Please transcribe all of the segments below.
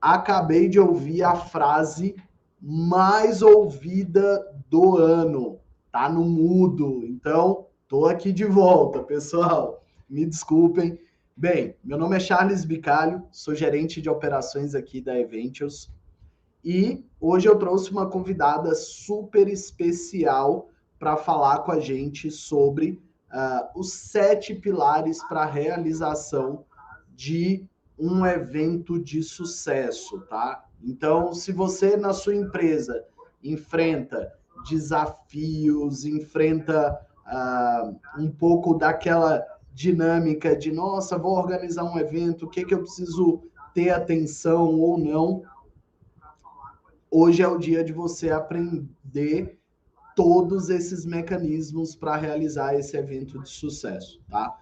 Acabei de ouvir a frase mais ouvida do ano. Tá no mudo. Então, tô aqui de volta, pessoal. Me desculpem. Bem, meu nome é Charles Bicalho, sou gerente de operações aqui da Eventios. E hoje eu trouxe uma convidada super especial para falar com a gente sobre os 7 pilares para a realização de um evento de sucesso, tá? Então, se você na sua empresa enfrenta desafios, enfrenta um pouco daquela dinâmica de, nossa, vou organizar um evento, o que eu preciso ter atenção ou não, hoje é o dia de você aprender todos esses mecanismos para realizar esse evento de sucesso, tá?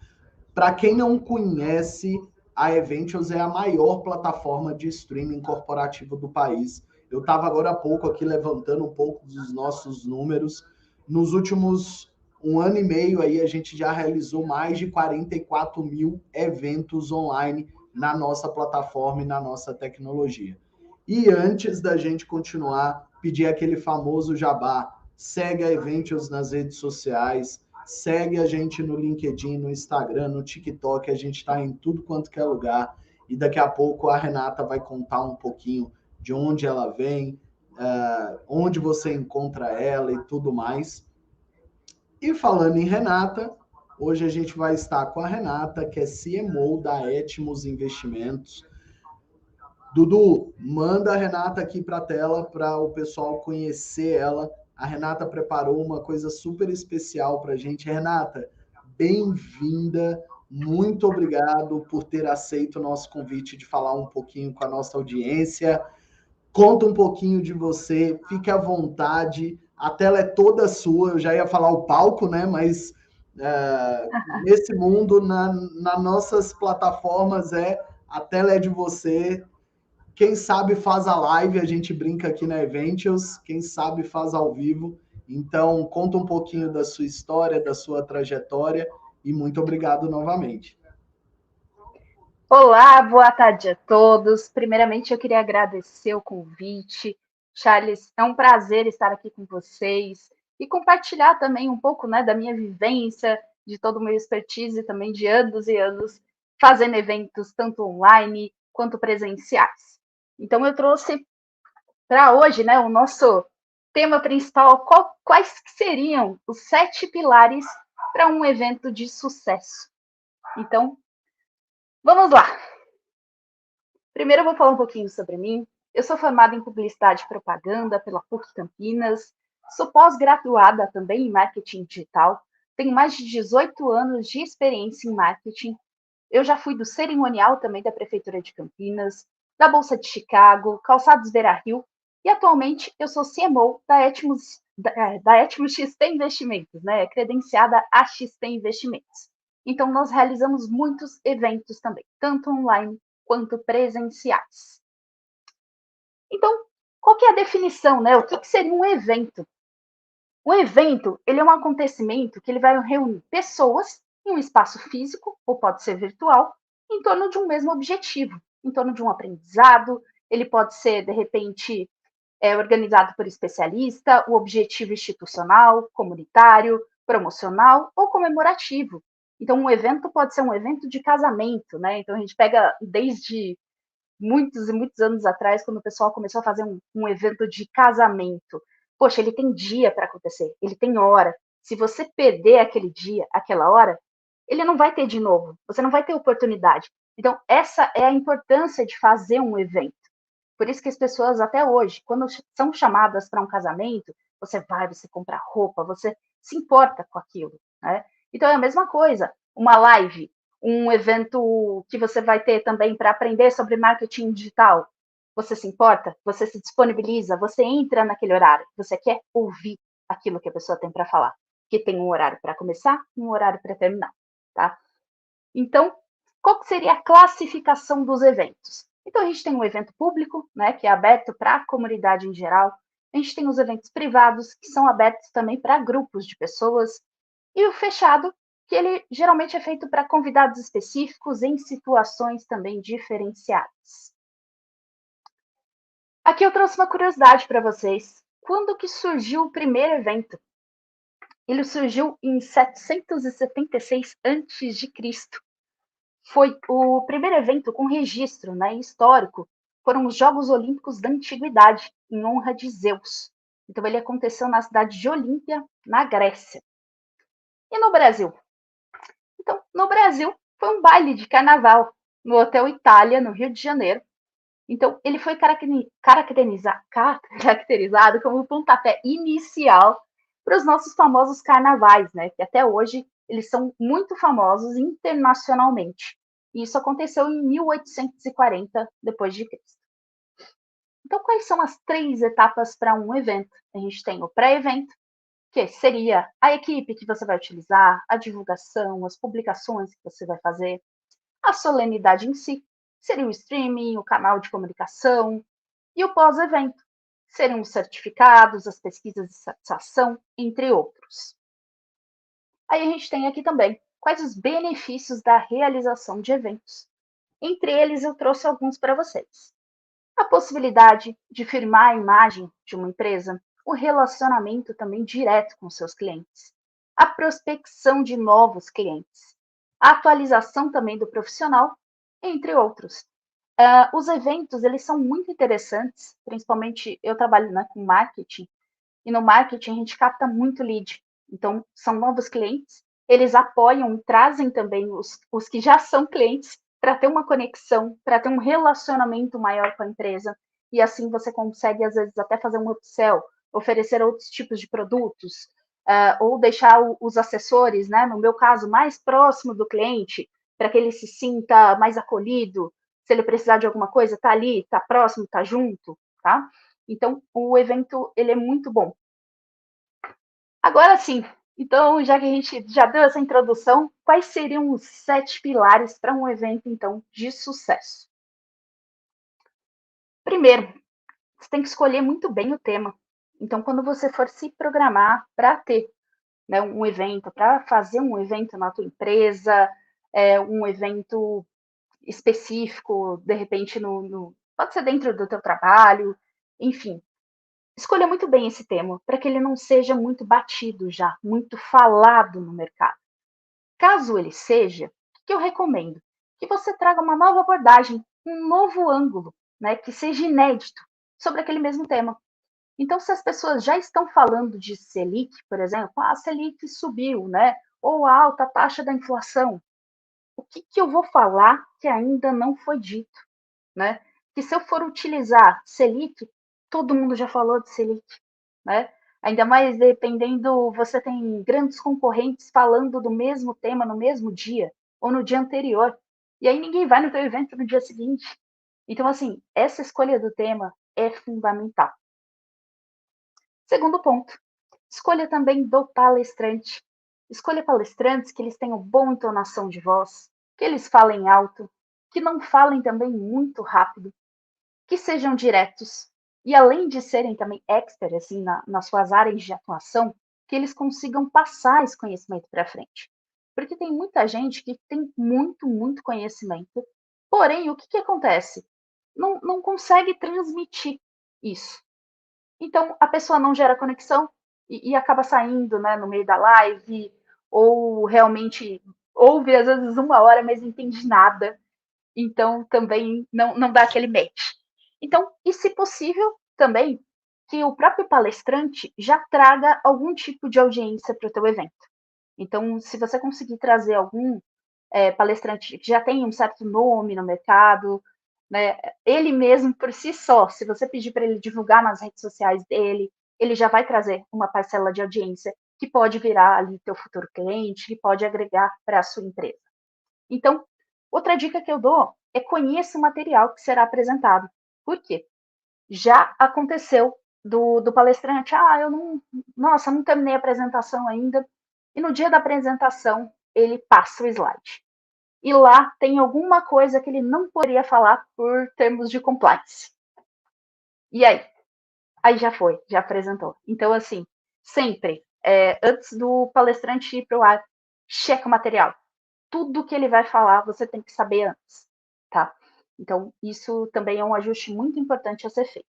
Para quem não conhece, a Eventios é a maior plataforma de streaming corporativo do país. Eu estava agora há pouco aqui levantando um pouco dos nossos números. Nos últimos 1 ano e meio, aí, a gente já realizou mais de 44 mil eventos online na nossa plataforma e na nossa tecnologia. E antes da gente continuar, pedir aquele famoso jabá. Segue a Eventios nas redes sociais, segue a gente no LinkedIn, no Instagram, no TikTok, a gente está em tudo quanto que é lugar. E daqui a pouco a Renata vai contar um pouquinho de onde ela vem, onde você encontra ela e tudo mais. E falando em Renata, hoje a gente vai estar com a Renata, que é CMO da Etmos Investimentos. Dudu, manda a Renata aqui para a tela para o pessoal conhecer ela. A Renata preparou uma coisa super especial para a gente. Renata, bem-vinda. Muito obrigado por ter aceito o nosso convite de falar um pouquinho com a nossa audiência. Conta um pouquinho de você, fique à vontade. A tela é toda sua. Eu já ia falar o palco, né? Mas nesse mundo, nas nossas plataformas, a tela é de você. Quem sabe faz a live, a gente brinca aqui na Eventials, quem sabe faz ao vivo. Então, conta um pouquinho da sua história, da sua trajetória e muito obrigado novamente. Olá, boa tarde a todos. Primeiramente, eu queria agradecer o convite. Charles, é um prazer estar aqui com vocês e compartilhar também um pouco, né, da minha vivência, de todo o meu expertise também de anos e anos fazendo eventos tanto online quanto presenciais. Então, eu trouxe para hoje, né, o nosso tema principal, quais seriam os 7 pilares para um evento de sucesso. Então, vamos lá. Primeiro eu vou falar um pouquinho sobre mim. Eu sou formada em Publicidade e Propaganda pela PUC Campinas. Sou pós-graduada também em Marketing Digital. Tenho mais de 18 anos de experiência em marketing. Eu já fui do cerimonial também da Prefeitura de Campinas, da Bolsa de Chicago, Calçados Beira-Rio, e atualmente eu sou CMO da Etmos XT Investimentos, né? Credenciada a XT Investimentos. Então, nós realizamos muitos eventos também, tanto online quanto presenciais. Então, qual que é a definição, né? O que seria um evento? Um evento, ele é um acontecimento que ele vai reunir pessoas em um espaço físico, ou pode ser virtual, em torno de um mesmo objetivo, em torno de um aprendizado. Ele pode ser, de repente, organizado por especialista, o objetivo institucional, comunitário, promocional ou comemorativo. Então, um evento pode ser um evento de casamento, né? Então, a gente pega desde muitos e muitos anos atrás, quando o pessoal começou a fazer um evento de casamento. Poxa, ele tem dia para acontecer, ele tem hora. Se você perder aquele dia, aquela hora, ele não vai ter de novo, você não vai ter oportunidade. Então, essa é a importância de fazer um evento. Por isso que as pessoas, até hoje, quando são chamadas para um casamento, você vai, você compra roupa, você se importa com aquilo, né? Então, é a mesma coisa. Uma live, um evento que você vai ter também para aprender sobre marketing digital. Você se importa? Você se disponibiliza? Você entra naquele horário? Você quer ouvir aquilo que a pessoa tem para falar? Que tem um horário para começar e um horário para terminar, tá? Então, qual seria a classificação dos eventos? Então, a gente tem um evento público, né, que é aberto para a comunidade em geral. A gente tem os eventos privados, que são abertos também para grupos de pessoas. E o fechado, que ele geralmente é feito para convidados específicos em situações também diferenciadas. Aqui eu trouxe uma curiosidade para vocês. Quando que surgiu o primeiro evento? Ele surgiu em 776 a.C. Foi o primeiro evento com registro, né, histórico. Foram os Jogos Olímpicos da Antiguidade, em honra de Zeus. Então, ele aconteceu na cidade de Olímpia, na Grécia. E no Brasil? Então, no Brasil, foi um baile de carnaval no Hotel Itália, no Rio de Janeiro. Então, ele foi caracterizado como o pontapé inicial para os nossos famosos carnavais, né? Que até hoje eles são muito famosos internacionalmente. E isso aconteceu em 1840 depois de Cristo. Então, quais são as 3 etapas para um evento? A gente tem o pré-evento, que seria a equipe que você vai utilizar, a divulgação, as publicações que você vai fazer, a solenidade em si, seria o streaming, o canal de comunicação, e o pós-evento, seriam os certificados, as pesquisas de satisfação, entre outros. Aí a gente tem aqui também quais os benefícios da realização de eventos. Entre eles, eu trouxe alguns para vocês. A possibilidade de firmar a imagem de uma empresa, o relacionamento também direto com seus clientes. a prospecção de novos clientes, a atualização também do profissional, entre outros. Os eventos, eles são muito interessantes, principalmente eu trabalho, né, com marketing, e no marketing a gente capta muito lead. Então, são novos clientes, eles apoiam e trazem também os que já são clientes para ter uma conexão, para ter um relacionamento maior com a empresa. E assim você consegue, às vezes, até fazer um upsell, oferecer outros tipos de produtos, ou deixar os assessores, né, no meu caso, mais próximo do cliente, para que ele se sinta mais acolhido. Se ele precisar de alguma coisa, tá ali, tá próximo, tá junto, tá? Então, o evento ele é muito bom. Agora sim, então, já que a gente já deu essa introdução, quais seriam os 7 pilares para um evento, então, de sucesso? Primeiro, você tem que escolher muito bem o tema. Então, quando você for se programar para ter, né, um evento, para fazer um evento na tua empresa, um evento específico, de repente, pode ser dentro do teu trabalho, enfim, escolha muito bem esse tema, para que ele não seja muito batido já, muito falado no mercado. Caso ele seja, o que eu recomendo? Que você traga uma nova abordagem, um novo ângulo, né, que seja inédito sobre aquele mesmo tema. Então, se as pessoas já estão falando de Selic, por exemplo, a Selic subiu, né? Ou a alta taxa da inflação, o que eu vou falar que ainda não foi dito, né? Que se eu for utilizar Selic, todo mundo já falou de Selic, né? Ainda mais dependendo, você tem grandes concorrentes falando do mesmo tema no mesmo dia ou no dia anterior. E aí ninguém vai no teu evento no dia seguinte. Então, assim, essa escolha do tema é fundamental. Segundo ponto, escolha também do palestrante. Escolha palestrantes que eles tenham boa entonação de voz, que eles falem alto, que não falem também muito rápido, que sejam diretos e além de serem também expert assim nas suas áreas de atuação, que eles consigam passar esse conhecimento para frente. Porque tem muita gente que tem muito conhecimento, porém o que acontece? Não consegue transmitir isso. Então a pessoa não gera conexão e acaba saindo, né, no meio da live ou realmente ouve às vezes 1 hora, mas não entende nada. Então também não dá aquele match. Então, e se possível, também que o próprio palestrante já traga algum tipo de audiência para o teu evento. Então, se você conseguir trazer algum palestrante que já tem um certo nome no mercado, né, ele mesmo por si só, se você pedir para ele divulgar nas redes sociais dele, ele já vai trazer uma parcela de audiência que pode virar ali teu futuro cliente, que pode agregar para a sua empresa. Então, outra dica que eu dou é conheça o material que será apresentado. Por quê? Já aconteceu do palestrante, eu não terminei a apresentação ainda, e no dia da apresentação ele passa o slide. E lá tem alguma coisa que ele não poderia falar por termos de compliance. E aí? Aí já foi, já apresentou. Então, assim, sempre, antes do palestrante ir para o ar, checa o material. Tudo que ele vai falar, você tem que saber antes, tá? Então, isso também é um ajuste muito importante a ser feito.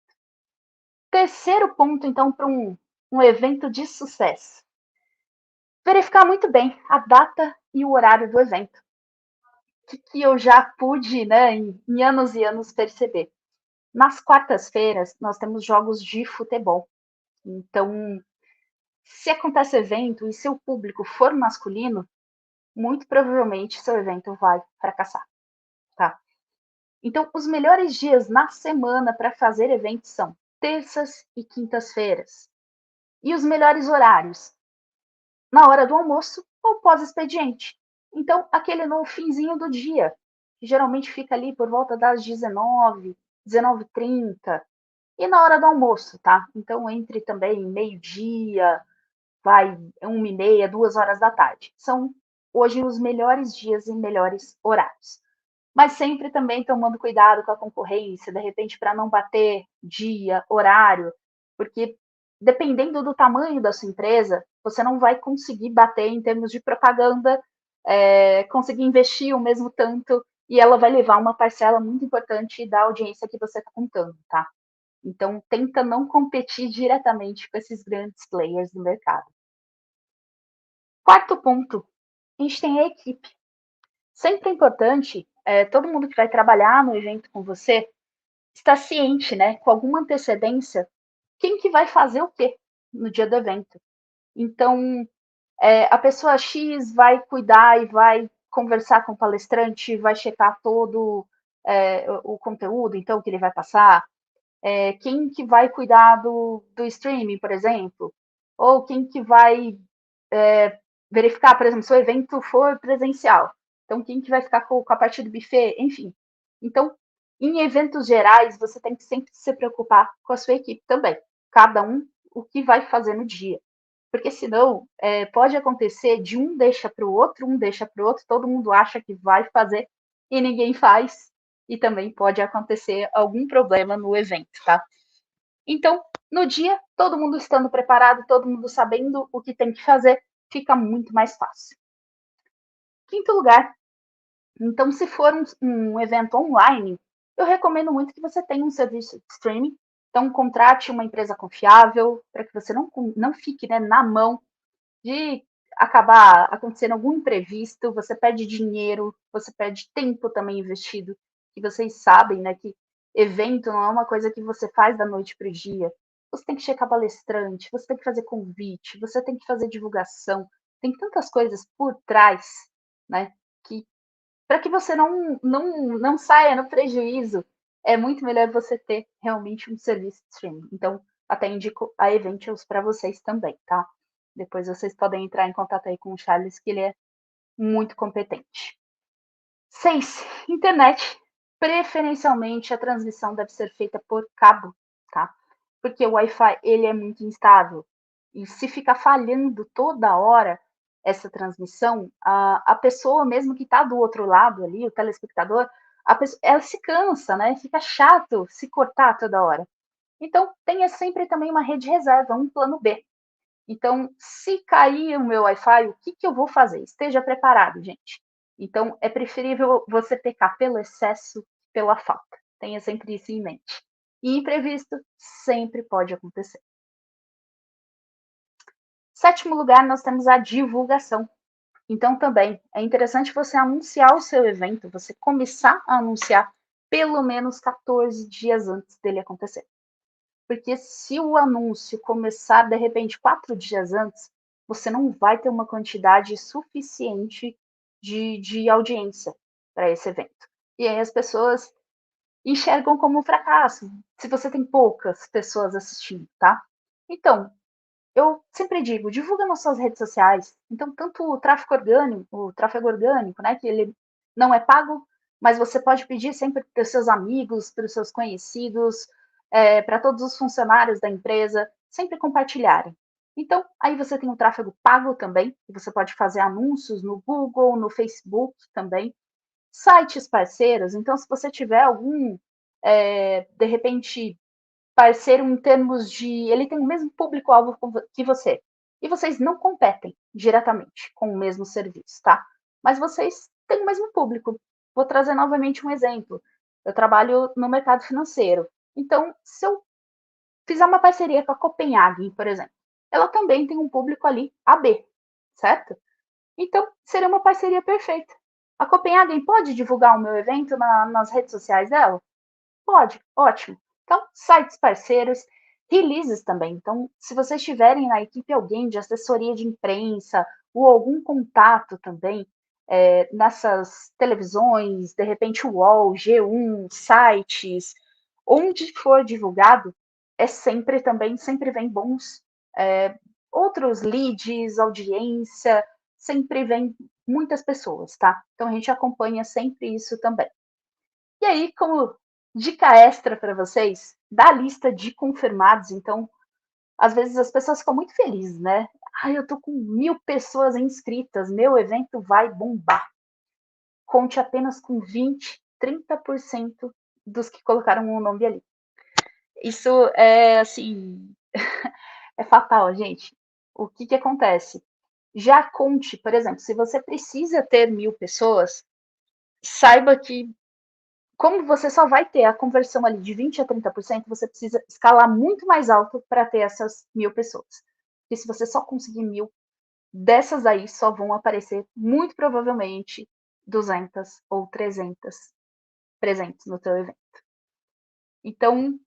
Terceiro ponto, então, para um evento de sucesso. Verificar muito bem a data e o horário do evento. O que eu já pude, né, em anos e anos, perceber. Nas quartas-feiras, nós temos jogos de futebol. Então, se acontece evento e seu público for masculino, muito provavelmente seu evento vai fracassar, tá? Então, os melhores dias na semana para fazer eventos são terças e quintas-feiras. E os melhores horários? Na hora do almoço ou pós-expediente. Então, aquele no finzinho do dia, que geralmente fica ali por volta das 19, 19h30. E na hora do almoço, tá? Então, entre também meio-dia, vai 1h30, 2 horas da tarde. São hoje os melhores dias e melhores horários. Mas sempre também tomando cuidado com a concorrência, de repente, para não bater dia, horário, porque dependendo do tamanho da sua empresa, você não vai conseguir bater em termos de propaganda, conseguir investir o mesmo tanto, e ela vai levar uma parcela muito importante da audiência que você está contando, tá? Então, tenta não competir diretamente com esses grandes players do mercado. Quarto ponto, a gente tem a equipe. Sempre é importante, todo mundo que vai trabalhar no evento com você, estar ciente, né, com alguma antecedência, quem que vai fazer o quê no dia do evento. Então, a pessoa X vai cuidar e vai conversar com o palestrante, vai checar todo o conteúdo, então, que ele vai passar. Quem que vai cuidar do streaming, por exemplo? Ou quem que vai verificar, por exemplo, se o evento for presencial. Então, quem que vai ficar com a parte do buffet? Enfim. Então, em eventos gerais, você tem que sempre se preocupar com a sua equipe também. Cada um o que vai fazer no dia. Porque senão pode acontecer de um deixa para o outro, todo mundo acha que vai fazer e ninguém faz. E também pode acontecer algum problema no evento, tá? Então, no dia, todo mundo estando preparado, todo mundo sabendo o que tem que fazer, fica muito mais fácil. Quinto lugar, então, se for um evento online, eu recomendo muito que você tenha um serviço de streaming. Então, contrate uma empresa confiável, para que você não fique, né, na mão de acabar acontecendo algum imprevisto, você perde dinheiro, você perde tempo também investido, que vocês sabem, né, que evento não é uma coisa que você faz da noite para o dia. Você tem que checar palestrante, você tem que fazer convite, você tem que fazer divulgação, tem tantas coisas por trás, né, que para que você não saia no prejuízo, é muito melhor você ter realmente um serviço de streaming. Então, até indico a Eventials para vocês também, tá? Depois vocês podem entrar em contato aí com o Charles, que ele é muito competente. 6. Internet. Preferencialmente, a transmissão deve ser feita por cabo, tá? Porque o Wi-Fi, ele é muito instável. E se ficar falhando toda hora essa transmissão, a pessoa mesmo que está do outro lado ali, o telespectador, ela se cansa, né? Fica chato se cortar toda hora. Então, tenha sempre também uma rede reserva, um plano B. Então, se cair o meu Wi-Fi, o que, que eu vou fazer? Esteja preparado, gente. Então, é preferível você pecar pelo excesso que pela falta. Tenha sempre isso em mente. E imprevisto sempre pode acontecer. Sétimo lugar, nós temos a divulgação. Então, também é interessante você anunciar o seu evento, você começar a anunciar pelo menos 14 dias antes dele acontecer. Porque se o anúncio começar, de repente, 4 dias antes, você não vai ter uma quantidade suficiente de audiência para esse evento. E aí as pessoas enxergam como um fracasso, se você tem poucas pessoas assistindo, tá? Então, eu sempre digo, divulga nas suas redes sociais. Então, tanto o tráfego orgânico, né, que ele não é pago, mas você pode pedir sempre para os seus amigos, para os seus conhecidos, para todos os funcionários da empresa, sempre compartilharem. Então, aí você tem o tráfego pago também, que você pode fazer anúncios no Google, no Facebook também. Sites parceiros, então, se você tiver algum, de repente, parceiro em termos de. Ele tem o mesmo público-alvo que você. E vocês não competem diretamente com o mesmo serviço, tá? Mas vocês têm o mesmo público. Vou trazer novamente um exemplo. Eu trabalho no mercado financeiro. Então, se eu fizer uma parceria com a Copenhagen, por exemplo, ela também tem um público ali AB, certo? Então, seria uma parceria perfeita. A Copenhagen pode divulgar o meu evento nas redes sociais dela? Pode, ótimo. Então, sites parceiros, releases também. Então, se vocês tiverem na equipe alguém de assessoria de imprensa ou algum contato também nessas televisões, de repente o UOL, G1, sites, onde for divulgado, é sempre também, sempre vem bons outros leads, audiência, sempre vem muitas pessoas, tá? Então a gente acompanha sempre isso também. E aí, como dica extra para vocês, da lista de confirmados, então, às vezes as pessoas ficam muito felizes, né? Ai, eu tô com 1.000 pessoas inscritas, meu evento vai bombar. Conte apenas com 20, 30% dos que colocaram o nome ali. Isso é, assim, é fatal, gente. O que que acontece? Já conte, por exemplo, se você precisa ter 1.000 pessoas, saiba que como você só vai ter a conversão ali de 20 a 30%, você precisa escalar muito mais alto para ter essas 1.000 pessoas. Porque se você só conseguir 1.000, dessas aí só vão aparecer, muito provavelmente, 200 ou 300 presentes no teu evento. Então,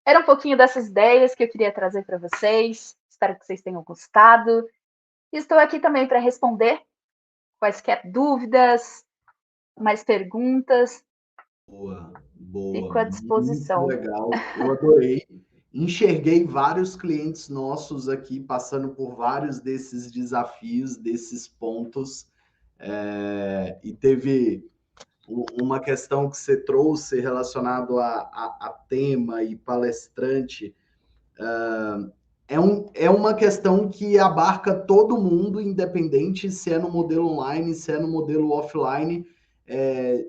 era um pouquinho dessas ideias que eu queria trazer para vocês. Espero que vocês tenham gostado. Estou aqui também para responder quaisquer dúvidas, mais perguntas. Fico à Muito disposição. legal. Eu adorei. Enxerguei vários clientes nossos aqui passando por vários desses desafios, desses pontos. E teve uma questão que você trouxe relacionado a tema e palestrante. É uma questão que abarca todo mundo, independente se é no modelo online, se é no modelo offline,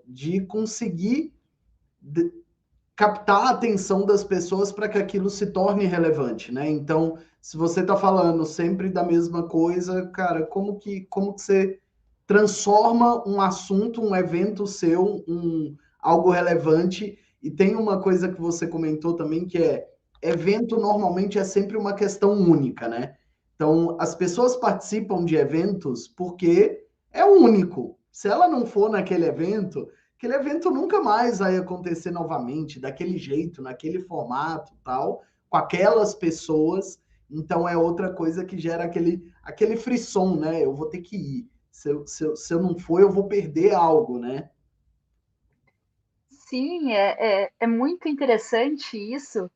de conseguir captar a atenção das pessoas para que aquilo se torne relevante, né? Então, se você está falando sempre da mesma coisa, cara, como que você transforma um assunto, um evento seu, algo relevante? E tem uma coisa que você comentou também, que evento normalmente é sempre uma questão única, né? Então, as pessoas participam de eventos porque é único. Se ela não for naquele evento, aquele evento nunca mais vai acontecer novamente, daquele jeito, naquele formato, tal, com aquelas pessoas. Então é outra coisa que gera aquele frisson, né? Eu vou ter que ir. Se eu não for, eu vou perder algo, né? Sim, é muito interessante isso.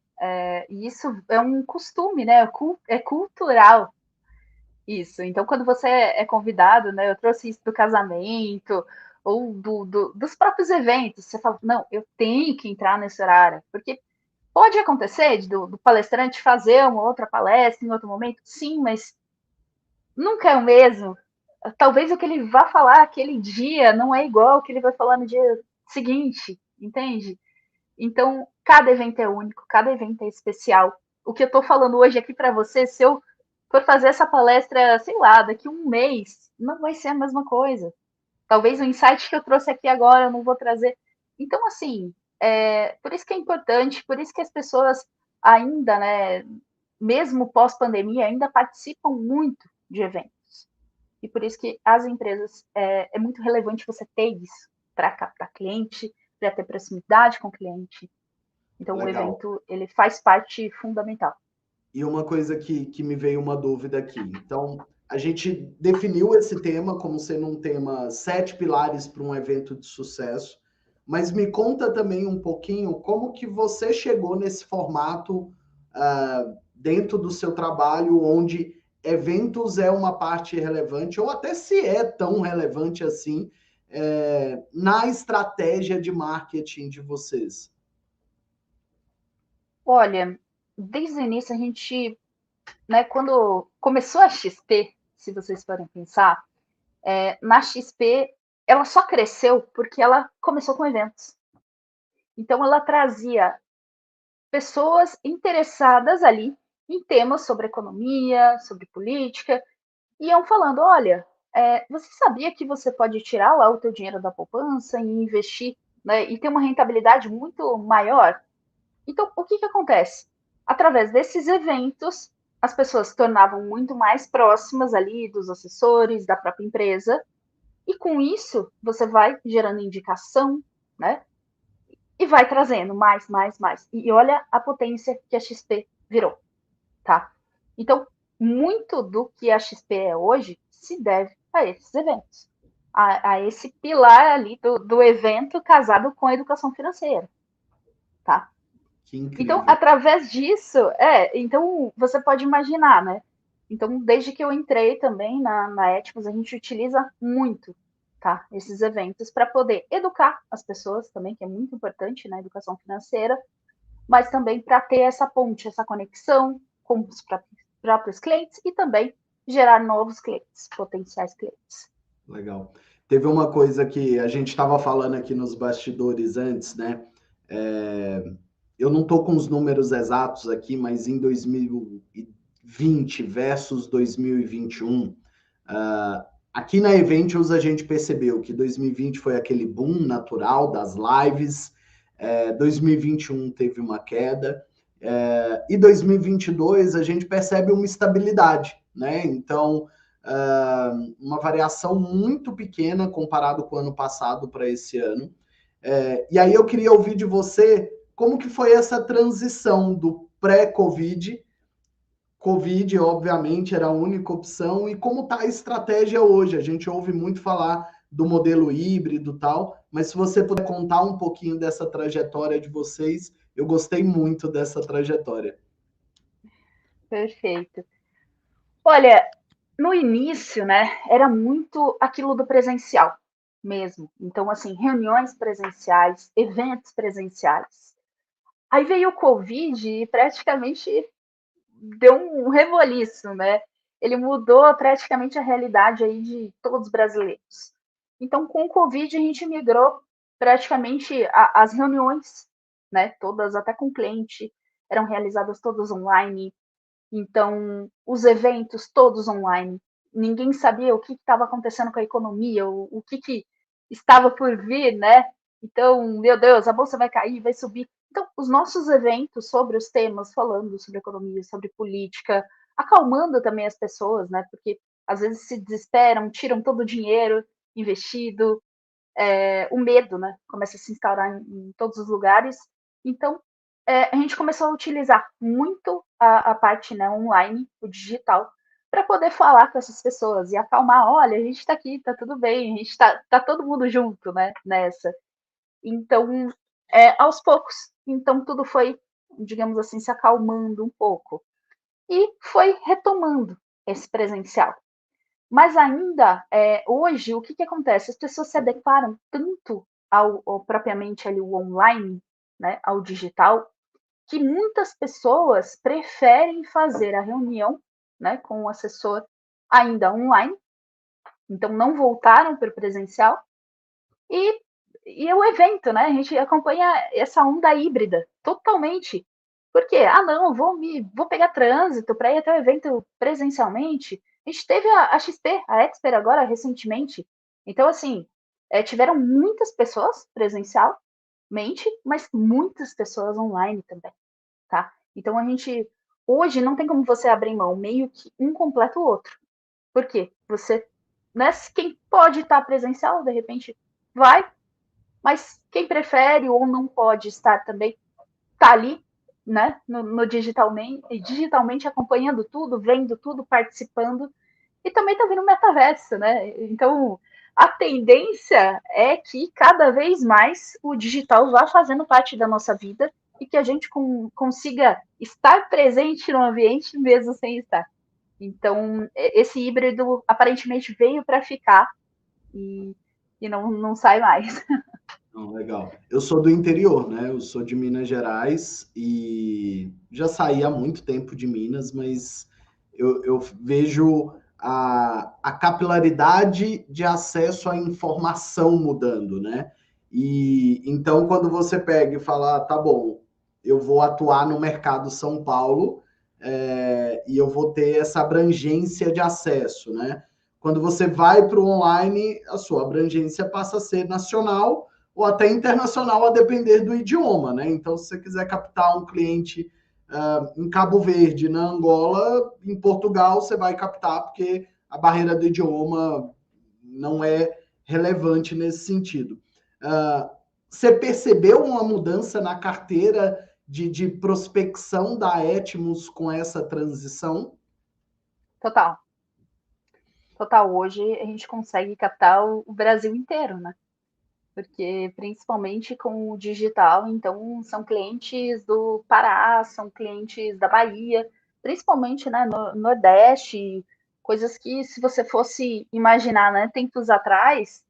E isso é um costume, né? É cultural isso. Então, quando você é convidado, né? Eu trouxe isso do casamento ou dos próprios eventos. Você fala, não, eu tenho que entrar nesse horário, porque pode acontecer do palestrante fazer uma outra palestra em outro momento, sim, mas nunca é o mesmo. Talvez o que ele vá falar aquele dia não é igual ao que ele vai falar no dia seguinte, entende? Então, cada evento é único, cada evento é especial. O que eu estou falando hoje aqui para você, se eu for fazer essa palestra, sei lá, daqui a um mês, não vai ser a mesma coisa. Talvez o insight que eu trouxe aqui agora eu não vou trazer. Então, assim, por isso que é importante, por isso que as pessoas ainda, né, mesmo pós-pandemia, ainda participam muito de eventos. E por isso que as empresas, é muito relevante você ter isso para captar cliente, para ter proximidade com o cliente. Então, o Legal. evento, ele faz parte fundamental. E uma coisa que me veio uma dúvida aqui. Então, a gente definiu esse tema como sendo um tema 7 pilares para um evento de sucesso, mas me conta também um pouquinho como que você chegou nesse formato dentro do seu trabalho, onde eventos é uma parte relevante, ou até se é tão relevante assim, na estratégia de marketing de vocês. Olha, desde o início a gente, né, quando começou a XP, se vocês forem pensar, na XP ela só cresceu porque ela começou com eventos. Então ela trazia pessoas interessadas ali em temas sobre economia, sobre política, e iam falando, olha, você sabia que você pode tirar lá o teu dinheiro da poupança e investir, né, e ter uma rentabilidade muito maior? Então, o que acontece? Através desses eventos, as pessoas se tornavam muito mais próximas ali dos assessores, da própria empresa, e com isso você vai gerando indicação, né? E vai trazendo mais, mais, mais. E olha a potência que a XP virou, tá? Então, muito do que a XP é hoje se deve a esses eventos, a esse pilar ali do evento casado com a educação financeira, tá? Que Então, incrível. através disso, então você pode imaginar, né? Então, desde que eu entrei também na Etmos, a gente utiliza muito, tá? Esses eventos para poder educar as pessoas também, que é muito importante na educação financeira, mas também para ter essa ponte, essa conexão com os próprios clientes e também gerar novos clientes, potenciais clientes. Legal. Teve uma coisa que a gente estava falando aqui nos bastidores antes, né? Eu não estou com os números exatos aqui, mas em 2020 versus 2021, aqui na Eventus a gente percebeu que 2020 foi aquele boom natural das lives, 2021 teve uma queda, e 2022 a gente percebe uma estabilidade. né? Então, uma variação muito pequena comparado com o ano passado para esse ano. E aí eu queria ouvir de você como que foi essa transição do pré-Covid. Covid, obviamente, era a única opção, e como está a estratégia hoje? A gente ouve muito falar do modelo híbrido e tal, mas se você puder contar um pouquinho dessa trajetória de vocês, eu gostei muito dessa trajetória. Perfeito. Olha, no início, né, era muito aquilo do presencial mesmo. Então, assim, reuniões presenciais, eventos presenciais. Aí veio o Covid e praticamente deu um reboliço, né? Ele mudou praticamente a realidade aí de todos os brasileiros. Então, com o Covid, a gente migrou praticamente as reuniões, né? Todas, até com cliente, eram realizadas todas online. Então, os eventos todos online. Ninguém sabia o que estava acontecendo com a economia, o que estava por vir, né? Então, meu Deus, a bolsa vai cair, vai subir. Então, os nossos eventos sobre os temas, falando sobre economia, sobre política, acalmando também as pessoas, né? Porque às vezes se desesperam, tiram todo o dinheiro investido, o medo, né? Começa a se instaurar em todos os lugares. Então, a gente começou a utilizar muito a parte, né, online, o digital, para poder falar com essas pessoas e acalmar. Olha, a gente está aqui, está tudo bem, a gente tá todo mundo junto, né, nessa. Então, aos poucos, então tudo foi, digamos assim, se acalmando um pouco e foi retomando esse presencial. Mas ainda, hoje, o que acontece? As pessoas se adequaram tanto ao propriamente ali o online, né, ao digital, que muitas pessoas preferem fazer a reunião, né, com o assessor ainda online, então não voltaram para o presencial, e, e o evento, né, a gente acompanha essa onda híbrida totalmente. Por quê? Ah, não, vou pegar trânsito para ir até o evento presencialmente. A gente teve a XP, a Expert agora recentemente. Então, assim, tiveram muitas pessoas presencialmente, mas muitas pessoas online também, tá? Então, a gente, hoje, não tem como você abrir mão, meio que um completa o outro. Por quê? Você, né, quem pode estar presencial, de repente, vai, mas quem prefere ou não pode estar também, tá ali, né, no digitalmente acompanhando tudo, vendo tudo, participando, e também tá vindo o metaverso, né? Então, a tendência é que cada vez mais o digital vá fazendo parte da nossa vida e que a gente consiga estar presente no ambiente mesmo sem estar. Então, esse híbrido aparentemente veio para ficar e, e não sai mais. Legal. Eu sou do interior, né? Eu sou de Minas Gerais e já saí há muito tempo de Minas, mas eu vejo a capilaridade de acesso à informação mudando, né? E então, quando você pega e fala, tá bom, eu vou atuar no mercado São Paulo, e eu vou ter essa abrangência de acesso, né? Quando você vai para o online, a sua abrangência passa a ser nacional ou até internacional, a depender do idioma, né? Então, se você quiser captar um cliente em Cabo Verde, na Angola, em Portugal, você vai captar, porque a barreira do idioma não é relevante nesse sentido. Você percebeu uma mudança na carteira de prospecção da Etmos com essa transição? Total. Total. Hoje a gente consegue captar o Brasil inteiro, né? Porque principalmente com o digital, então são clientes do Pará, são clientes da Bahia, principalmente, né, no Nordeste, coisas que se você fosse imaginar, né, tempos atrás,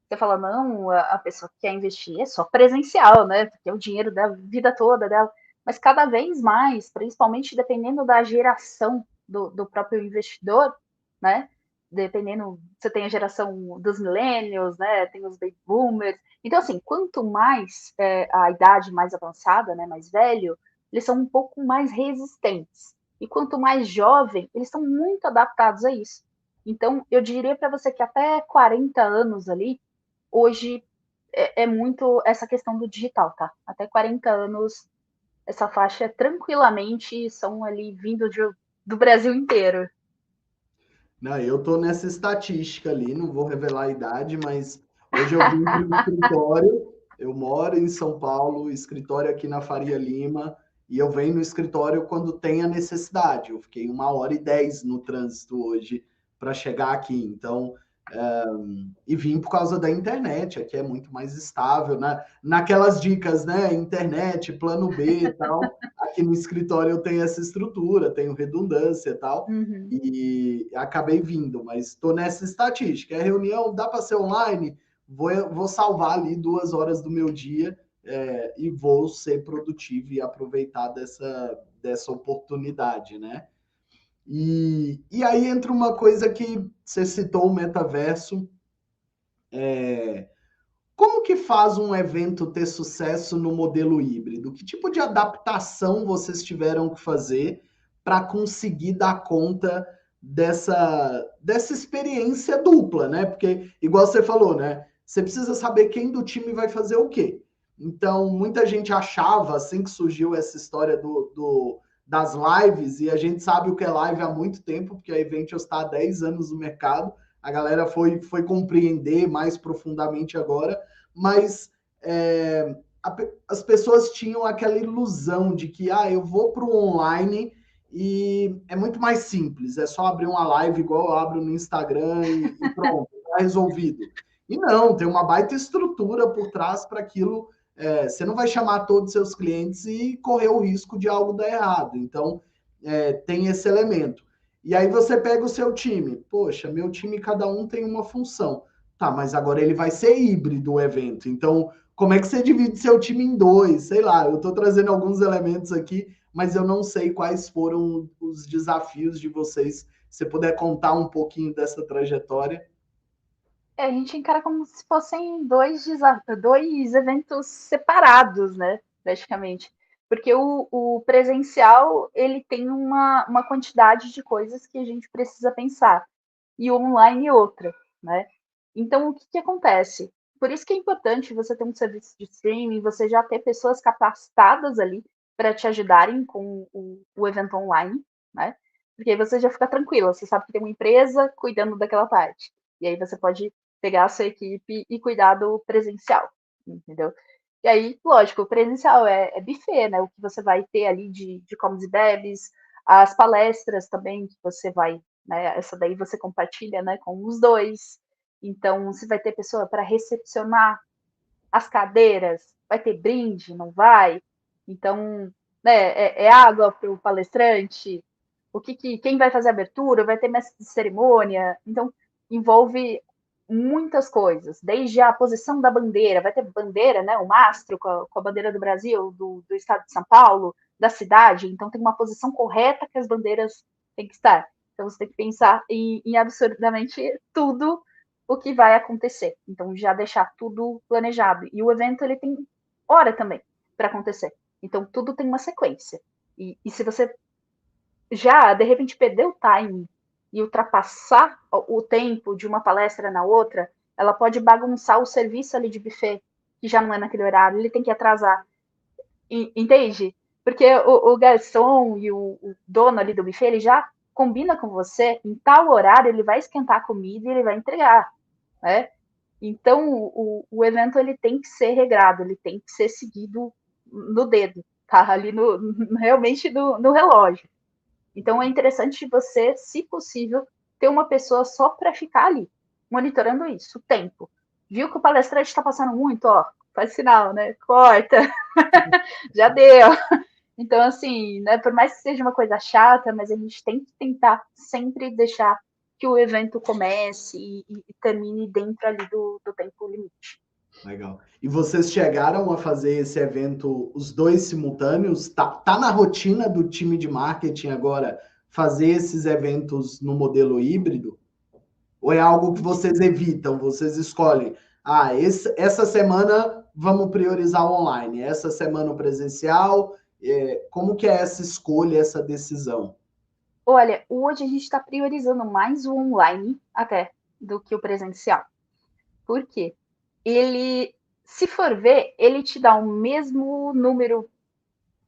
você fala, não, a pessoa que quer investir é só presencial, né, porque é o dinheiro da vida toda dela, mas cada vez mais, principalmente dependendo da geração do próprio investidor, né, dependendo, você tem a geração dos millennials, né, tem os baby boomers, então assim, quanto mais a idade mais avançada, né, mais velho, eles são um pouco mais resistentes, e quanto mais jovem, eles estão muito adaptados a isso. Então, eu diria para você que até 40 anos ali, hoje é muito essa questão do digital, tá? Até 40 anos, essa faixa tranquilamente são ali vindo do Brasil inteiro. Não, eu tô nessa estatística ali, não vou revelar a idade, mas hoje eu vim para o escritório, eu moro em São Paulo, escritório aqui na Faria Lima, e eu venho no escritório quando tem a necessidade. Eu fiquei 1h10 no trânsito hoje para chegar aqui, então, e vim por causa da internet, aqui é muito mais estável, né? Naquelas dicas, né? Internet, plano B e tal. Aqui no escritório eu tenho essa estrutura, tenho redundância e tal, Uhum. e acabei vindo, mas estou nessa estatística. A reunião dá para ser online, vou salvar ali 2 horas do meu dia e vou ser produtivo e aproveitar dessa oportunidade, né? E aí entra uma coisa que você citou, o metaverso. Como que faz um evento ter sucesso no modelo híbrido? Que tipo de adaptação vocês tiveram que fazer para conseguir dar conta dessa experiência dupla, né? Porque, igual você falou, né? Você precisa saber quem do time vai fazer o quê. Então, muita gente achava, assim que surgiu essa história das lives, e a gente sabe o que é live há muito tempo, porque a Eventus está há 10 anos no mercado, a galera foi compreender mais profundamente agora, mas as pessoas tinham aquela ilusão de que eu vou para o online e é muito mais simples, é só abrir uma live igual eu abro no Instagram e pronto, está resolvido. E não, tem uma baita estrutura por trás para aquilo. Você não vai chamar todos os seus clientes e correr o risco de algo dar errado. Então, tem esse elemento. E aí você pega o seu time. Poxa, meu time, cada um tem uma função. Tá, mas agora ele vai ser híbrido o evento. Então, como é que você divide seu time em dois? Sei lá, eu estou trazendo alguns elementos aqui, mas eu não sei quais foram os desafios de vocês. Se você puder contar um pouquinho dessa trajetória. A gente encara como se fossem dois eventos separados, né? Praticamente. Porque o presencial ele tem uma quantidade de coisas que a gente precisa pensar, e o online outra, né? Então, o que, que acontece? Por isso que é importante você ter um serviço de streaming, você já ter pessoas capacitadas ali para te ajudarem com o evento online, né? Porque aí você já fica tranquila, você sabe que tem uma empresa cuidando daquela parte. E aí você pode pegar a sua equipe e cuidar do presencial, entendeu? E aí, lógico, o presencial é buffet, né? O que você vai ter ali de comes e bebes, as palestras também que você vai, né? Essa daí você compartilha, né, com os dois. Então, você vai ter pessoa para recepcionar as cadeiras, vai ter brinde, não vai? Então, né, é água para o palestrante, quem vai fazer a abertura, vai ter mestre de cerimônia, então envolve muitas coisas, desde a posição da bandeira, vai ter bandeira, né, o mastro com a bandeira do Brasil, do estado de São Paulo, da cidade, então tem uma posição correta que as bandeiras têm que estar. Então você tem que pensar em absurdamente tudo o que vai acontecer. Então já deixar tudo planejado. E o evento ele tem hora também para acontecer. Então tudo tem uma sequência. E se você já de repente perder o time e ultrapassar o tempo de uma palestra na outra, ela pode bagunçar o serviço ali de buffet, que já não é naquele horário, ele tem que atrasar. Entende? Porque o garçom e o dono ali do buffet, ele já combina com você, em tal horário ele vai esquentar a comida e ele vai entregar, né? Então o evento ele tem que ser regrado, ele tem que ser seguido no dedo, tá? Ali realmente no relógio. Então é interessante você, se possível, ter uma pessoa só para ficar ali, monitorando isso, o tempo. Viu que o palestrante está passando muito, ó, faz sinal, né? Corta, já deu. Então, assim, né, por mais que seja uma coisa chata, mas a gente tem que tentar sempre deixar que o evento comece e termine dentro ali do tempo limite. Legal. E vocês chegaram a fazer esse evento, os dois simultâneos? Tá na rotina do time de marketing agora fazer esses eventos no modelo híbrido? Ou é algo que vocês evitam, vocês escolhem? Essa semana vamos priorizar o online, essa semana o presencial. Como que é essa escolha, essa decisão? Olha, hoje a gente está priorizando mais o online até do que o presencial. Por quê? Ele, se for ver, ele te dá o mesmo número.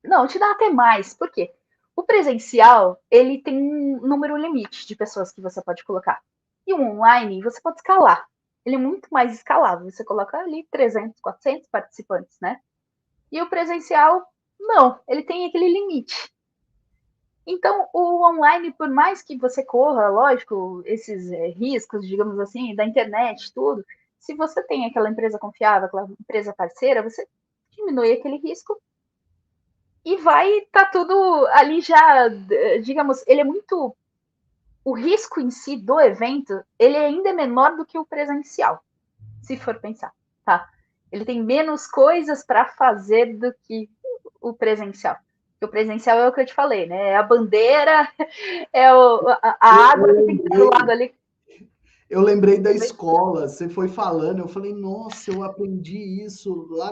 Não, te dá até mais. Por quê? O presencial, ele tem um número limite de pessoas que você pode colocar. E o online, você pode escalar. Ele é muito mais escalável. Você coloca ali 300, 400 participantes, né? E o presencial, não. Ele tem aquele limite. Então, o online, por mais que você corra, lógico, esses riscos, digamos assim, da internet, tudo, se você tem aquela empresa confiável, aquela empresa parceira, você diminui aquele risco e vai estar tudo ali já, digamos, ele é muito. O risco em si do evento, ele ainda é menor do que o presencial, se for pensar, tá? Ele tem menos coisas para fazer do que o presencial. O presencial é o que eu te falei, né? É a bandeira, é a água que tem que estar do lado ali. Eu lembrei da escola, você foi falando, eu falei, nossa, eu aprendi isso lá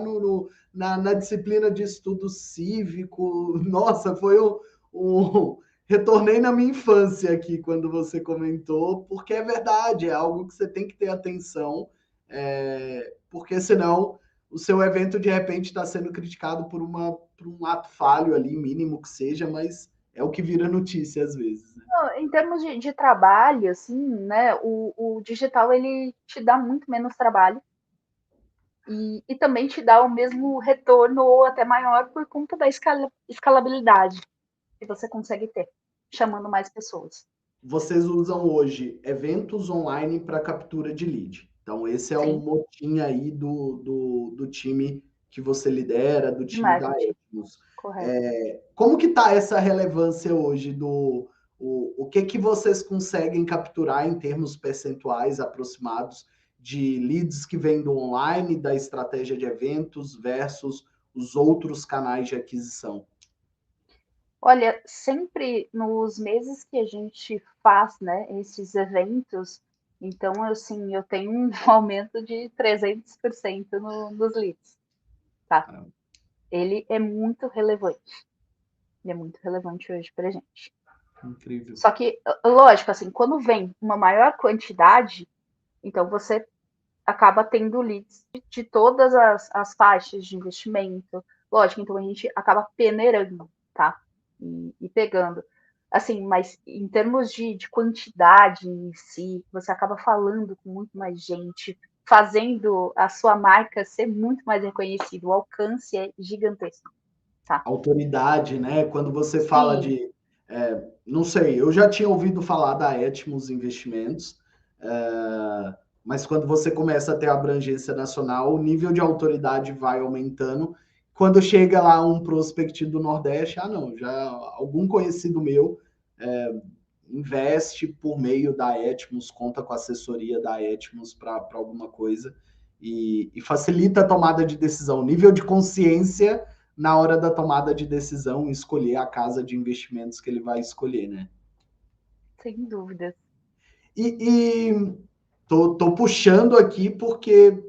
na disciplina de estudo cívico. Nossa, foi retornei na minha infância aqui quando você comentou, porque é verdade, é algo que você tem que ter atenção, porque senão o seu evento de repente está sendo criticado por um ato falho ali, mínimo que seja, mas é o que vira notícia às vezes, né? Em termos de trabalho, assim, né? O digital ele te dá muito menos trabalho e também te dá o mesmo retorno ou até maior por conta da escalabilidade que você consegue ter, chamando mais pessoas. Vocês usam hoje eventos online para captura de lead. Então, esse é o Sim, motim aí do time que você lidera, do de time da marketing, Etmos. correto. Como que está essa relevância hoje o que vocês conseguem capturar em termos percentuais aproximados de leads que vêm do online, da estratégia de eventos versus os outros canais de aquisição? Olha, sempre nos meses que a gente faz, né, esses eventos, então, assim, eu tenho um aumento de 300% nos leads, tá? Caramba, Ele é muito relevante. Ele é muito relevante hoje pra gente. incrível. Só que, lógico, assim, quando vem uma maior quantidade, então você acaba tendo leads de todas as faixas de investimento. Lógico, então a gente acaba peneirando, tá? E pegando. Assim, mas em termos de quantidade em si, você acaba falando com muito mais gente, fazendo a sua marca ser muito mais reconhecida. O alcance é gigantesco, tá? Autoridade, né? Quando você fala Sim, de, não sei, eu já tinha ouvido falar da Etmos Investimentos, mas quando você começa a ter abrangência nacional, o nível de autoridade vai aumentando. Quando chega lá um prospect do Nordeste, não, já algum conhecido meu investe por meio da Etmos, conta com a assessoria da Etmos para alguma coisa e facilita a tomada de decisão. O nível de consciência na hora da tomada de decisão, escolher a casa de investimentos que ele vai escolher, né? sem dúvidas. E tô puxando aqui porque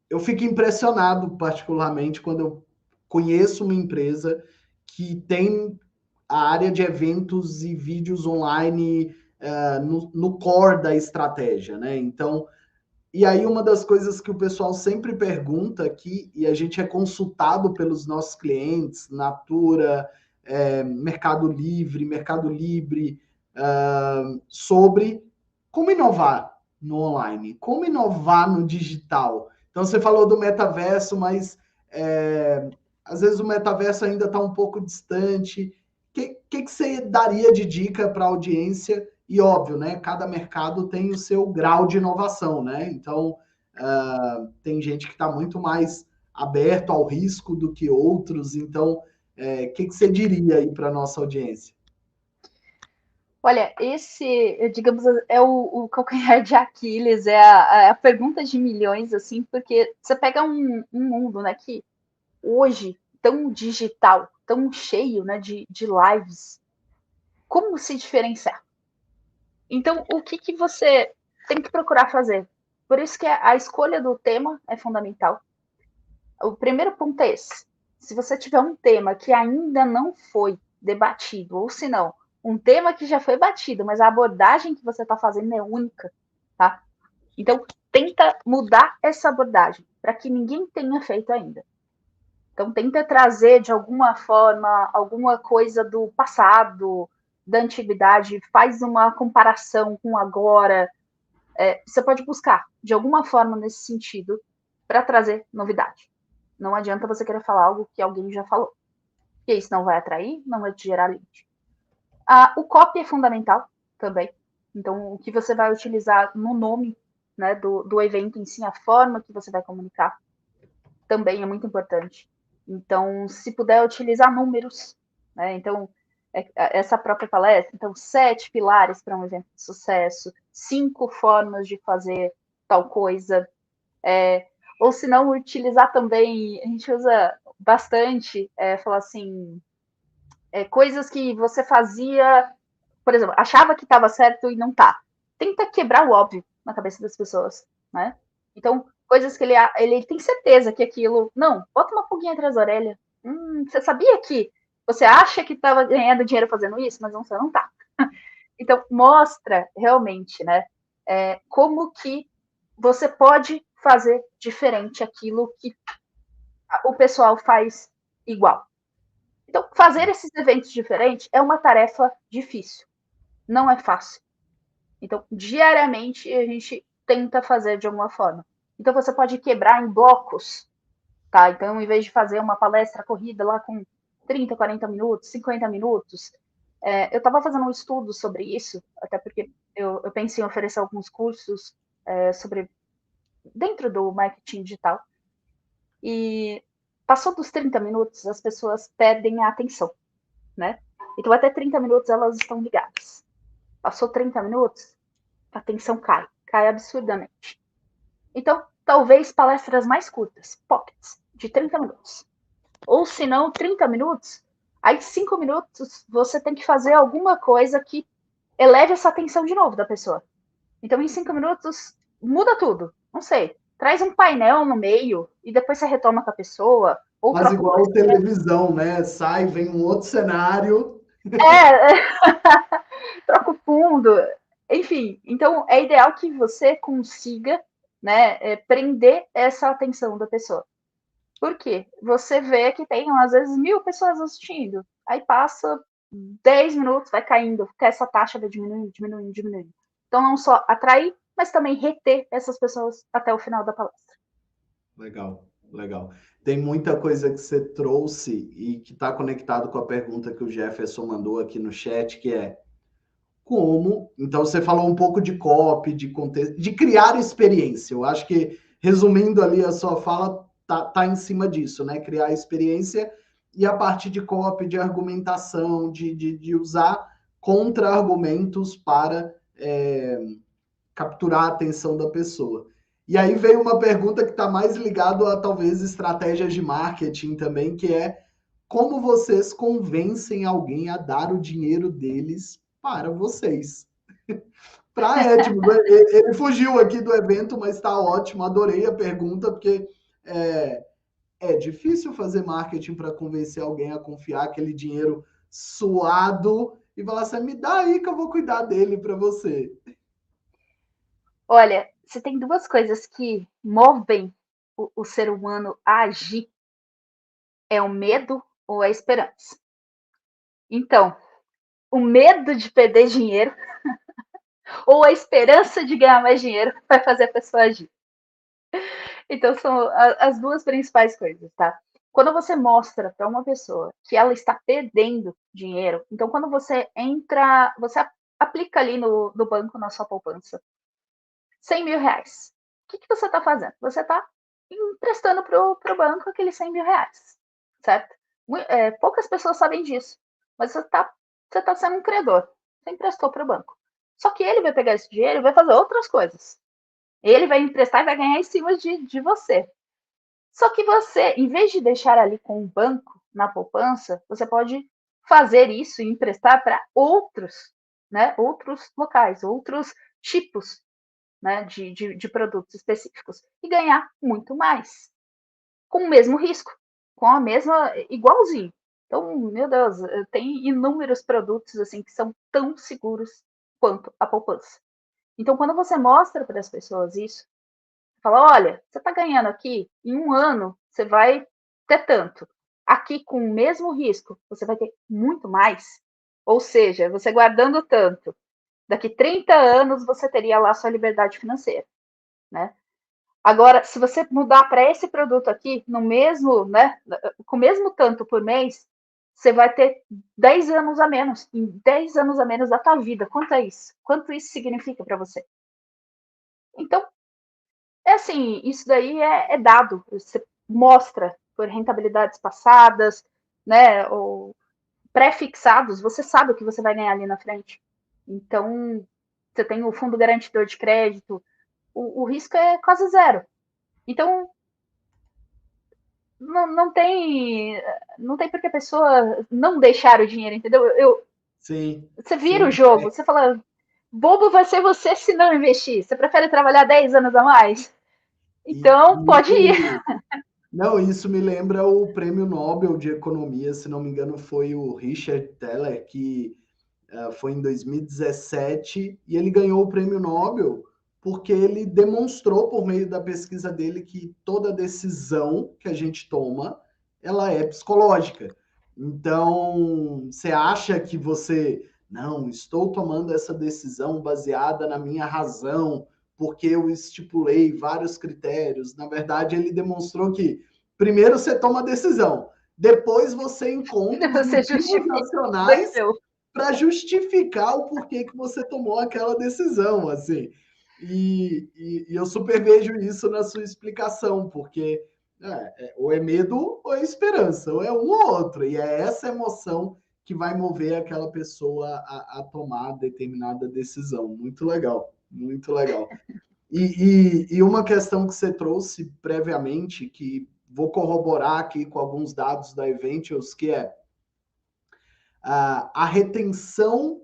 eu fico impressionado, particularmente, quando eu conheço uma empresa que tem a área de eventos e vídeos online no core da estratégia, né? Então, e aí uma das coisas que o pessoal sempre pergunta aqui, e a gente é consultado pelos nossos clientes, Natura, Mercado Livre, Mercado Libre, sobre como inovar no online, como inovar no digital. Então, você falou do metaverso, mas às vezes o metaverso ainda está um pouco distante. Que você daria de dica para a audiência? E óbvio, né? Cada mercado tem o seu grau de inovação, né? Então, tem gente que está muito mais aberto ao risco do que outros. Então, que você diria aí para a nossa audiência? Olha, esse, digamos, é o calcanhar de Aquiles, é a pergunta de milhões, assim, porque você pega um mundo, né, que hoje, tão digital, tão cheio, né, de lives, como se diferenciar? Então, o que você tem que procurar fazer? Por isso que a escolha do tema é fundamental. O primeiro ponto é esse. Se você tiver um tema que ainda não foi debatido, ou se não, um tema que já foi batido, mas a abordagem que você está fazendo é única, tá? Então, tenta mudar essa abordagem para que ninguém tenha feito ainda. Então, tenta trazer, de alguma forma, alguma coisa do passado, da antiguidade, faz uma comparação com agora. Você pode buscar, de alguma forma, nesse sentido, para trazer novidade. Não adianta você querer falar algo que alguém já falou, porque isso não vai atrair, não vai te gerar lead. O copy é fundamental também. Então, o que você vai utilizar no nome, né, do evento em si, a forma que você vai comunicar, também é muito importante. Então, se puder utilizar números, né? Então, essa própria palestra, então, 7 pilares para um evento de sucesso, 5 formas de fazer tal coisa, ou se não, utilizar também, a gente usa bastante, falar assim, coisas que você fazia, por exemplo, achava que estava certo e não tá. Tenta quebrar o óbvio na cabeça das pessoas, né? Então, coisas que ele tem certeza que aquilo. Não, bota uma pulguinha atrás da orelha. Você sabia que você acha que estava ganhando dinheiro fazendo isso, mas você não tá. Então, mostra realmente, né? Como que você pode fazer diferente aquilo que o pessoal faz igual. Então, fazer esses eventos diferentes é uma tarefa difícil. Não é fácil. Então, diariamente, a gente tenta fazer de alguma forma. Então, você pode quebrar em blocos, tá? Então, em vez de fazer uma palestra corrida lá com 30, 40 minutos, 50 minutos, eu estava fazendo um estudo sobre isso, até porque eu penso em oferecer alguns cursos sobre dentro do marketing digital. E passou dos 30 minutos, as pessoas perdem a atenção, né? Então, até 30 minutos elas estão ligadas. Passou 30 minutos, a atenção cai absurdamente. Então, talvez palestras mais curtas, pockets, de 30 minutos. Ou se não, 30 minutos, aí 5 minutos você tem que fazer alguma coisa que eleve essa atenção de novo da pessoa. Então, em 5 minutos, muda tudo. Não sei. Traz um painel no meio e depois você retoma com a pessoa. Ou Mas troca o igual televisão, né? Sai, vem um outro cenário. troca o fundo. Enfim, então é ideal que você consiga, né, prender essa atenção da pessoa. Por quê? Você vê que tem, às vezes, 1000 pessoas assistindo. Aí passa 10 minutos, vai caindo, porque essa taxa vai diminuindo, diminuindo, diminuindo. Então, não só atrair, mas também reter essas pessoas até o final da palestra. Legal, legal. Tem muita coisa que você trouxe e que está conectado com a pergunta que o Jefferson mandou aqui no chat, que é como. Então, você falou um pouco de copy, de contexto, de criar experiência. Eu acho que, resumindo ali a sua fala, tá em cima disso, né? Criar experiência e a parte de copy, de argumentação, de usar contra-argumentos para capturar a atenção da pessoa. E aí veio uma pergunta que está mais ligado a talvez estratégias de marketing também, que é como vocês convencem alguém a dar o dinheiro deles para vocês? Para Edmo, ele fugiu aqui do evento, mas está ótimo, adorei a pergunta, porque é difícil fazer marketing para convencer alguém a confiar aquele dinheiro suado e falar assim, me dá aí que eu vou cuidar dele para você. Olha, você tem duas coisas que movem o ser humano a agir. É o medo ou a esperança. Então, o medo de perder dinheiro ou a esperança de ganhar mais dinheiro vai fazer a pessoa agir. Então, são as duas principais coisas, tá? Quando você mostra para uma pessoa que ela está perdendo dinheiro, então, quando você entra, você aplica ali no banco, na sua poupança, 100 mil reais. O que você está fazendo? Você está emprestando para o banco aqueles 100 mil reais, certo? Poucas pessoas sabem disso, mas você tá sendo um credor. Você emprestou para o banco. Só que ele vai pegar esse dinheiro e vai fazer outras coisas. Ele vai emprestar e vai ganhar em cima de você. Só que você, em vez de deixar ali com o banco na poupança, você pode fazer isso e emprestar para outros, né? Outros locais, outros tipos, né? De produtos específicos e ganhar muito mais, com o mesmo risco, com a mesma, igualzinho. Então, meu Deus, tem inúmeros produtos assim que são tão seguros quanto a poupança. Então, quando você mostra para as pessoas isso, fala, olha, você está ganhando aqui, em um ano, você vai ter tanto. Aqui, com o mesmo risco, você vai ter muito mais. Ou seja, você guardando tanto, daqui 30 anos você teria lá sua liberdade financeira, né? Agora, se você mudar para esse produto aqui, no mesmo, né, com o mesmo tanto por mês, você vai ter 10 anos a menos, em 10 anos a menos da tua vida. Quanto é isso? Quanto isso significa para você? Então, é assim, isso daí é dado. Você mostra por rentabilidades passadas, né, ou pré-fixados, você sabe o que você vai ganhar ali na frente. Então, você tem o fundo garantidor de crédito, o risco é quase zero. Então, não tem porque a pessoa não deixar o dinheiro, entendeu? Sim, Você vira o sim. jogo, você fala, bobo vai ser você se não investir. Você prefere trabalhar 10 anos a mais? Então, E pode ir. isso, não, isso me lembra o Prêmio Nobel de Economia, se não me engano, foi o Richard Thaler, que foi em 2017, e ele ganhou o Prêmio Nobel porque ele demonstrou, por meio da pesquisa dele, que toda decisão que a gente toma, ela é psicológica. Então, você acha que você, não, estou tomando essa decisão baseada na minha razão, porque eu estipulei vários critérios. Na verdade, ele demonstrou que primeiro você toma a decisão, depois você encontra os Você motivos justifica racionais seu. para justificar o porquê que você tomou aquela decisão, assim. E eu super vejo isso na sua explicação, porque ou é medo ou é esperança, ou é um ou outro, e é essa emoção que vai mover aquela pessoa a tomar determinada decisão. Muito legal, muito legal. E uma questão que você trouxe previamente, que vou corroborar aqui com alguns dados da Eventials, que é a retenção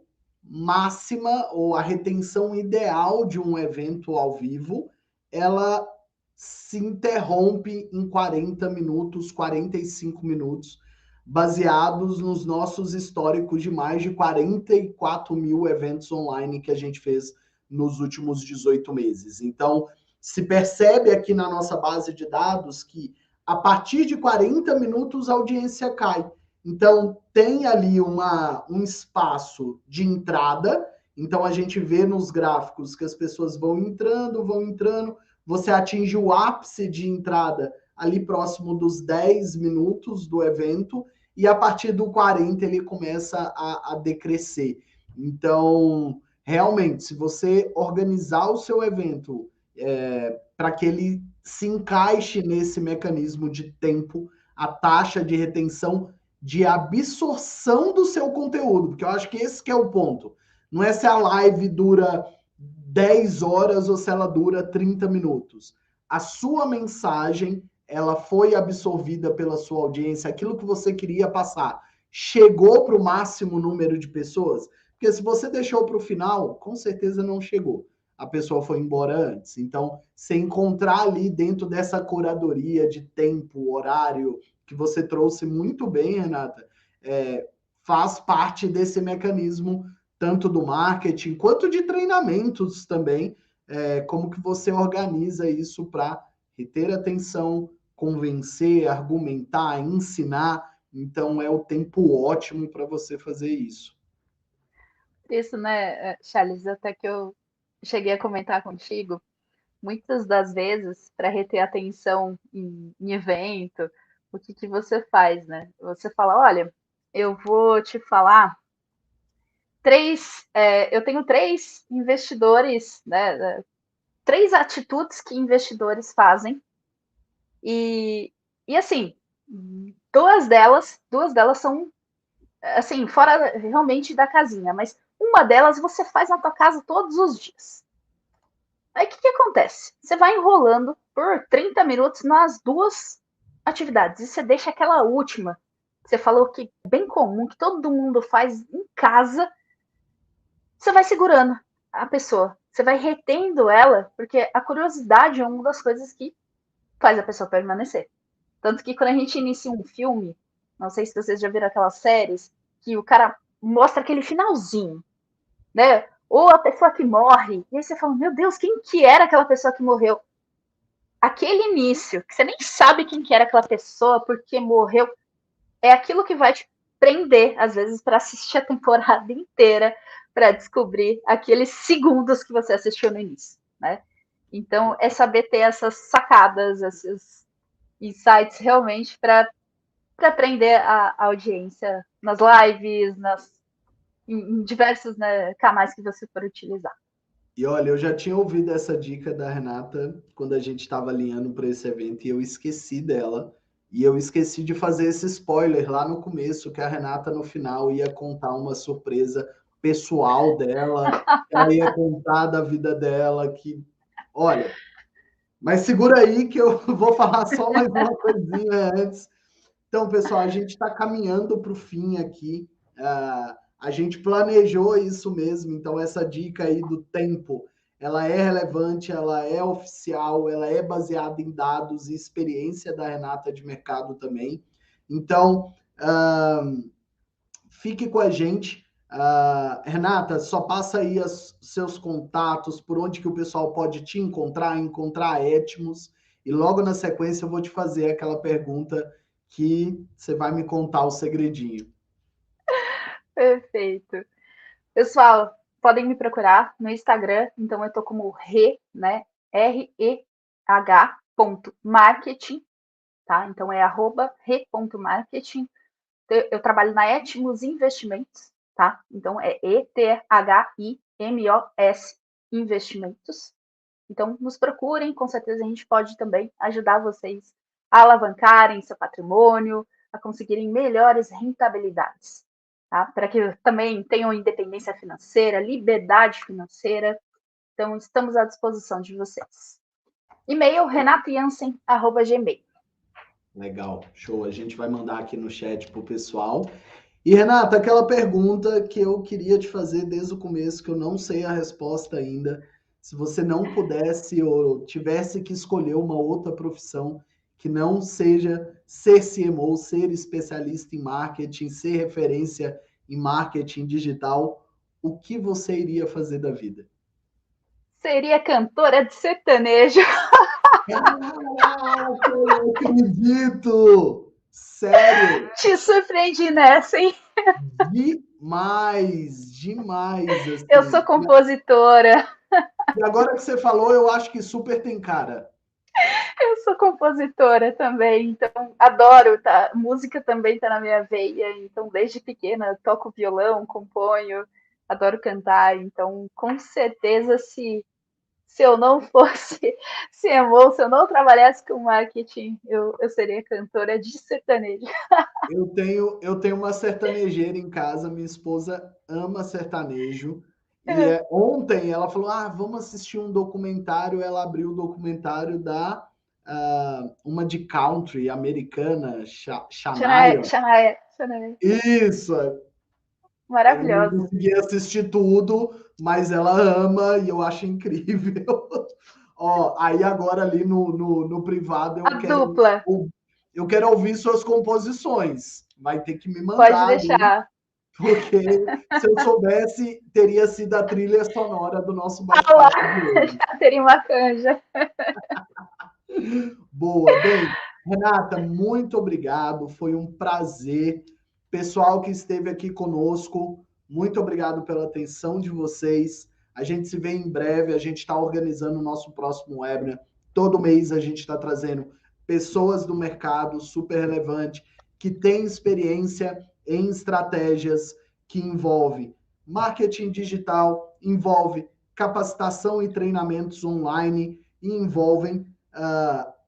máxima ou a retenção ideal de um evento ao vivo, ela se interrompe em 40 minutos, 45 minutos, baseados nos nossos históricos de mais de 44 mil eventos online que a gente fez nos últimos 18 meses. Então, se percebe aqui na nossa base de dados que a partir de 40 minutos a audiência cai. Então, tem ali um espaço de entrada. Então, a gente vê nos gráficos que as pessoas vão entrando, você atinge o ápice de entrada ali próximo dos 10 minutos do evento, e a partir do 40 ele começa a decrescer. Então, realmente, se você organizar o seu evento para que ele se encaixe nesse mecanismo de tempo, a taxa de retenção de absorção do seu conteúdo, porque eu acho que esse que é o ponto. Não é se a live dura 10 horas ou se ela dura 30 minutos. A sua mensagem, ela foi absorvida pela sua audiência, aquilo que você queria passar, chegou para o máximo número de pessoas? Porque se você deixou para o final, com certeza não chegou. A pessoa foi embora antes. Então, se encontrar ali dentro dessa curadoria de tempo, horário, que você trouxe muito bem, Renata, faz parte desse mecanismo, tanto do marketing quanto de treinamentos também, como que você organiza isso para reter atenção, convencer, argumentar, ensinar. Então, é o tempo ótimo para você fazer isso. Isso, né, Charles, até que eu cheguei a comentar contigo, muitas das vezes, para reter atenção em evento, o que que você faz, né? Você fala, olha, eu vou te falar eu tenho três investidores, né? Três atitudes que investidores fazem e assim, duas delas são assim, fora realmente da casinha, mas uma delas você faz na tua casa todos os dias. Aí o que acontece? Você vai enrolando por 30 minutos nas duas atividades e você deixa aquela última, que você falou que é bem comum, que todo mundo faz em casa, você vai segurando a pessoa, você vai retendo ela, porque a curiosidade é uma das coisas que faz a pessoa permanecer. Tanto que quando a gente inicia um filme, não sei se vocês já viram aquelas séries, que o cara mostra aquele finalzinho, né? Ou a pessoa que morre, e aí você fala, meu Deus, quem que era aquela pessoa que morreu? aquele início, que você nem sabe quem que era aquela pessoa, porque morreu, é aquilo que vai te prender, às vezes, para assistir a temporada inteira, para descobrir aqueles segundos que você assistiu no início, né? Então, é saber ter essas sacadas, esses insights realmente para prender a audiência nas lives, em diversos, né, canais que você for utilizar. E olha, eu já tinha ouvido essa dica da Renata quando a gente estava alinhando para esse evento e eu esqueci dela. E eu esqueci de fazer esse spoiler lá no começo, que a Renata no final ia contar uma surpresa pessoal dela, ela ia contar da vida dela, que, olha, mas segura aí que eu vou falar só mais uma coisinha antes. Então, pessoal, a gente está caminhando para o fim aqui. A gente planejou isso mesmo, então essa dica aí do tempo, ela é relevante, ela é oficial, ela é baseada em dados e experiência da Renata de mercado também. Então, fique com a gente. Renata, só passa aí os seus contatos, por onde que o pessoal pode te encontrar a Etmos, e logo na sequência eu vou te fazer aquela pergunta que você vai me contar o segredinho. Perfeito. Pessoal, podem me procurar no Instagram, então eu tô como né? REH.marketing, tá? Então é @re.marketing. Eu trabalho na Etmos Investimentos, tá? Então é ETHIMOS Investimentos. Então nos procurem, com certeza a gente pode também ajudar vocês a alavancarem seu patrimônio, a conseguirem melhores rentabilidades, tá? Para que também tenham independência financeira, liberdade financeira. Então estamos à disposição de vocês. E-mail renatojansen@gmail. Legal, show. A gente vai mandar aqui no chat pro pessoal. E, Renata, aquela pergunta que eu queria te fazer desde o começo, que eu não sei a resposta ainda. Se você não pudesse ou tivesse que escolher uma outra profissão que não seja ser CMO, ser especialista em marketing, ser referência em marketing digital, o que você iria fazer da vida? Seria cantora de sertanejo. Caraca, eu não acredito! Sério? Te surpreendi nessa, hein? Demais, demais, Eu sou assim. compositora. E agora que você falou, eu acho que super tem cara. Eu sou compositora também, então adoro, tá? Música também tá na minha veia, então desde pequena toco violão, componho, adoro cantar, então com certeza se eu não fosse CMO, se eu não trabalhasse com marketing, eu seria cantora de sertanejo. Eu tenho uma sertanejeira em casa, minha esposa ama sertanejo. E ontem ela falou: vamos assistir um documentário. Ela abriu o documentário da uma de country americana, Shania, Shania. Shania, Shania. Isso! Eu não Maravilhosa. consegui assistir tudo, mas ela ama e eu acho incrível. Ó, aí agora ali no privado A dupla, eu quero ouvir suas composições. Vai ter que me pode mandar ali, deixar. porque se eu soubesse, teria sido a trilha sonora do nosso Ah lá, bate-papo de hoje. já teria uma canja. Boa. Bem, Renata, muito obrigado. Foi um prazer. Pessoal que esteve aqui conosco, muito obrigado pela atenção de vocês. A gente se vê em breve. A gente está organizando o nosso próximo webinar. Todo mês a gente está trazendo pessoas do mercado super relevante que têm experiência em estratégias que envolvem marketing digital, envolve capacitação e treinamentos online e envolvem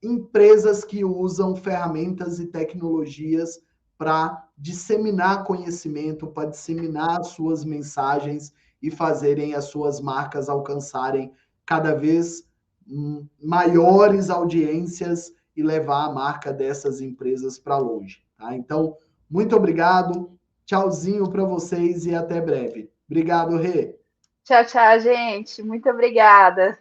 empresas que usam ferramentas e tecnologias para disseminar conhecimento, para disseminar as suas mensagens e fazerem as suas marcas alcançarem cada vez maiores audiências e levar a marca dessas empresas para longe. Tá? Então, muito obrigado, tchauzinho para vocês e até breve. Obrigado, Rê. Tchau, tchau, gente. Muito obrigada.